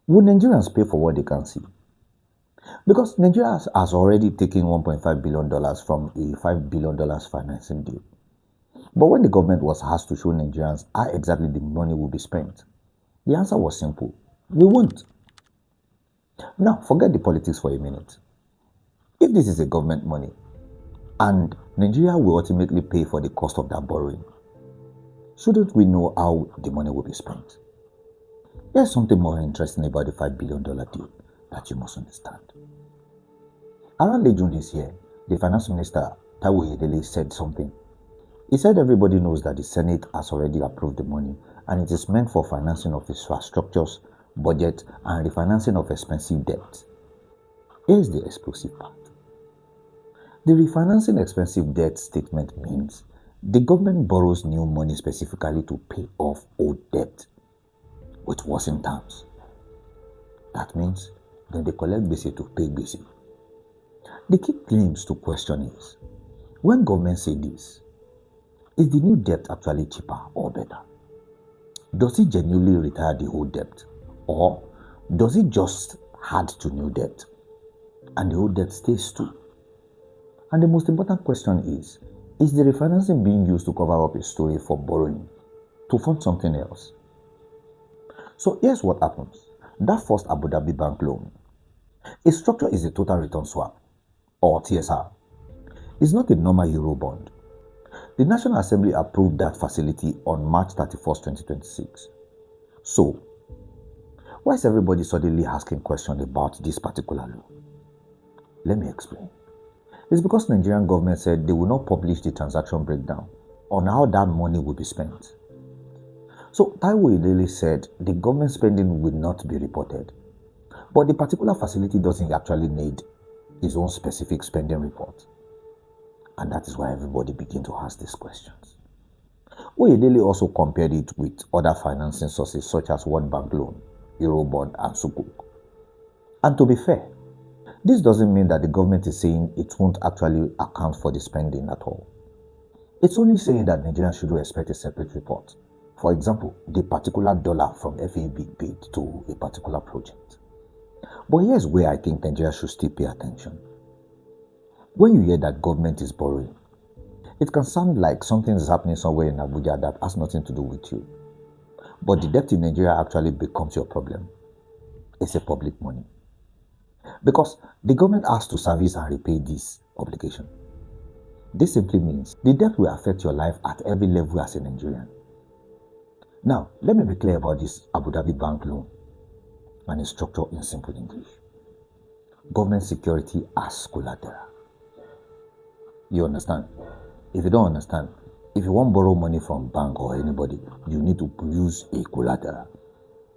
Will Nigerians pay for what they can see? Because Nigeria has already taken $1.5 billion from a $5 billion financing deal. But when the government was asked to show Nigerians how exactly the money will be spent, the answer was simple: we won't. Now, forget the politics for a minute. If this is a government money and Nigeria will ultimately pay for the cost of that borrowing, shouldn't we know how the money will be spent? There's something more interesting about the $5 billion deal that you must understand. Around late June this year, the Finance Minister Taiwo Oyedele said something. He said everybody knows that the Senate has already approved the money and it is meant for financing of infrastructures, budget, and refinancing of expensive debt. Here's the explosive part. The refinancing expensive debt statement means the government borrows new money specifically to pay off old debt with worsened terms. That means then they collect gbese to pay gbese. The key claims to question is, when government say this, is the new debt actually cheaper or better? Does it genuinely retire the old debt, or does it just add to new debt and the old debt stays too? And the most important question is the refinancing being used to cover up a story for borrowing to fund something else? So here's what happens. That First Abu Dhabi Bank loan, its structure is a total return swap, or TSR. It's not a normal Euro bond. The National Assembly approved that facility on March 31st, 2026. So, why is everybody suddenly asking questions about this particular law? Let me explain. It's because Nigerian government said they will not publish the transaction breakdown on how that money will be spent. So, Taiwo Oyedele said the government spending will not be reported, but the particular facility doesn't actually need its own specific spending report. And that is why everybody began to ask these questions. Oyedele also compared it with other financing sources such as World Bank loan, Eurobond, and Sukuk. And to be fair, this doesn't mean that the government is saying it won't actually account for the spending at all. It's only saying that Nigerians should expect a separate report. For example, the particular dollar from FAB paid to a particular project. But here's where I think Nigeria should still pay attention. When you hear that government is borrowing, it can sound like something is happening somewhere in Abuja that has nothing to do with you. But the debt in Nigeria actually becomes your problem. It's a public money. Because the government has to service and repay this obligation. This simply means the debt will affect your life at every level as a Nigerian. Now, let me be clear about this Abu Dhabi Bank loan and its structure in simple English. Government security as collateral. You understand? If you don't understand, if you want to borrow money from bank or anybody, you need to use a collateral.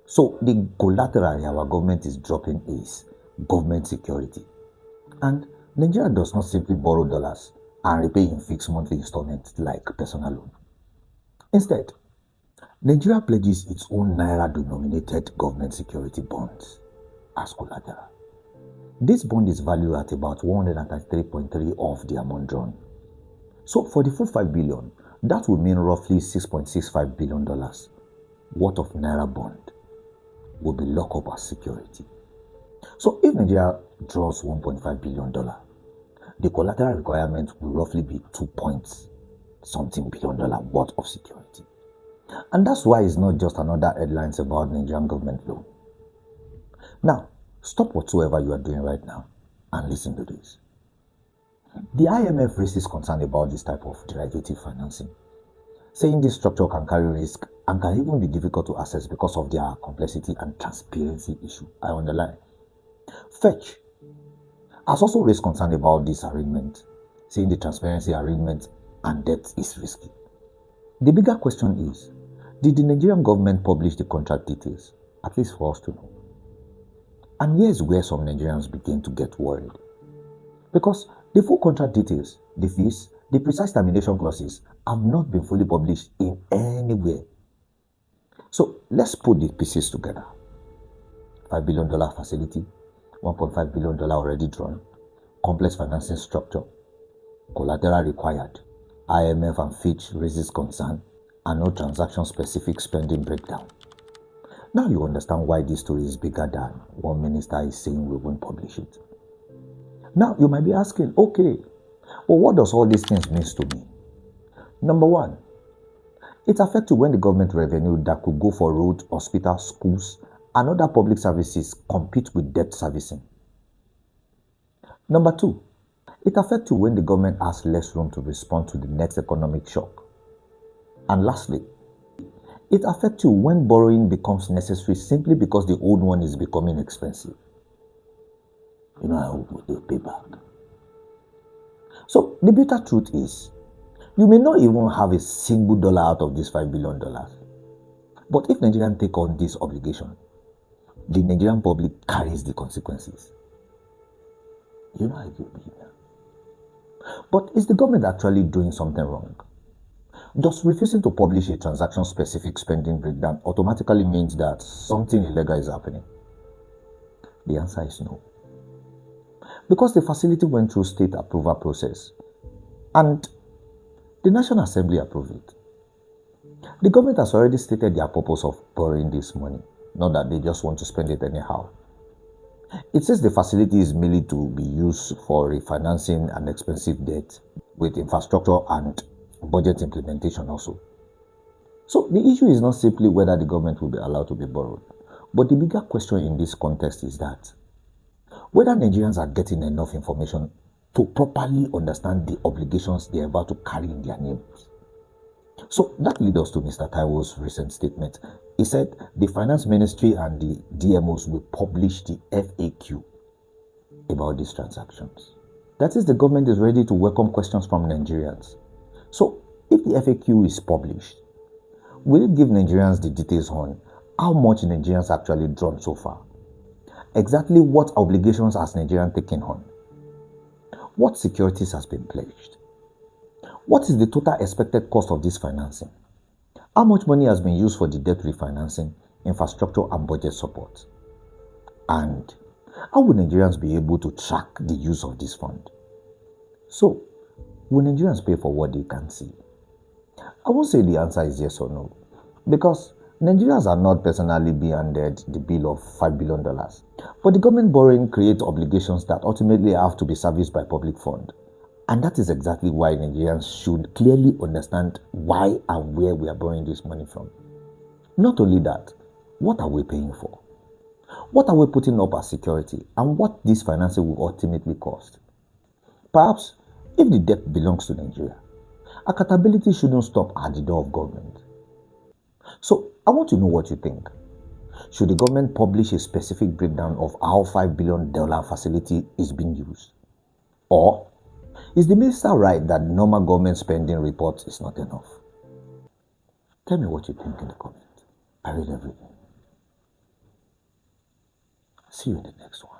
So the collateral our government is dropping is government security. And Nigeria does not simply borrow dollars and repay in fixed monthly installments like personal loan. Instead, Nigeria pledges its own Naira-denominated government security bonds as collateral. This bond is valued at about 133.3 of the amount drawn. So for the full $5 billion, that would mean roughly $6.65 billion worth of Naira bond will be locked up as security. So if Nigeria draws $1.5 billion, the collateral requirement will roughly be 2-point-something billion worth of security. And that's why it's not just another headlines about Nigerian government loan. Now, stop whatsoever you are doing right now and listen to this. The IMF raises concern about this type of derivative financing, saying this structure can carry risk and can even be difficult to access because of their complexity and transparency issue. I underline. Fetch has also raised concern about this arrangement, saying the transparency arrangement and debt is risky. The bigger question is, did the Nigerian government publish the contract details, at least for us to know? And here's where some Nigerians begin to get worried. Because the full contract details, the fees, the precise termination clauses have not been fully published in anywhere. So let's put the pieces together. $5 billion facility, $1.5 billion already drawn, complex financing structure, collateral required, IMF and Fitch raises concern, and no transaction-specific spending breakdown. Now you understand why this story is bigger than one minister is saying we won't publish it. Now you might be asking, okay, well, what does all these things mean to me? Number one, it affects you when the government revenue that could go for roads, hospitals, schools, and other public services compete with debt servicing. Number two, it affects you when the government has less room to respond to the next economic shock. And lastly, it affects you when borrowing becomes necessary simply because the old one is becoming expensive. You know, I hope they pay back. So the bitter truth is, you may not even have a single dollar out of this $5 billion. But if Nigerians take on this obligation, the Nigerian public carries the consequences. You know, I do believe that. But is the government actually doing something wrong? Does refusing to publish a transaction-specific spending breakdown automatically means that something illegal is happening? The answer is no. Because the facility went through state approval process and the National Assembly approved it. The government has already stated their purpose of borrowing this money, not that they just want to spend it anyhow. It says the facility is merely to be used for refinancing an expensive debt with infrastructure and budget implementation also. So the issue is not simply whether the government will be allowed to be borrowed, but the bigger question in this context is that whether Nigerians are getting enough information to properly understand the obligations they are about to carry in their names. So that leads us to Mr. Taiwo's recent statement. He said the Finance Ministry and the DMOs will publish the FAQ about these transactions. That is, the government is ready to welcome questions from Nigerians. So if the FAQ is published, will it give Nigerians the details on how much Nigerians actually drawn so far? Exactly what obligations has Nigerian taken on? What securities has been pledged? What is the total expected cost of this financing? How much money has been used for the debt refinancing, infrastructure and budget support? And how will Nigerians be able to track the use of this fund? So, will Nigerians pay for what they can see? I won't say the answer is yes or no, because Nigerians are not personally being handed the bill of $5 billion. But the government borrowing creates obligations that ultimately have to be serviced by public fund. And that is exactly why Nigerians should clearly understand why and where we are borrowing this money from. Not only that, what are we paying for? What are we putting up as security? And what this financing will ultimately cost? Perhaps, if the debt belongs to Nigeria, accountability shouldn't stop at the door of government. So, I want to know what you think. Should the government publish a specific breakdown of how $5 billion facility is being used? Or is the minister right that normal government spending reports is not enough? Tell me what you think in the comments. I read everything. See you in the next one.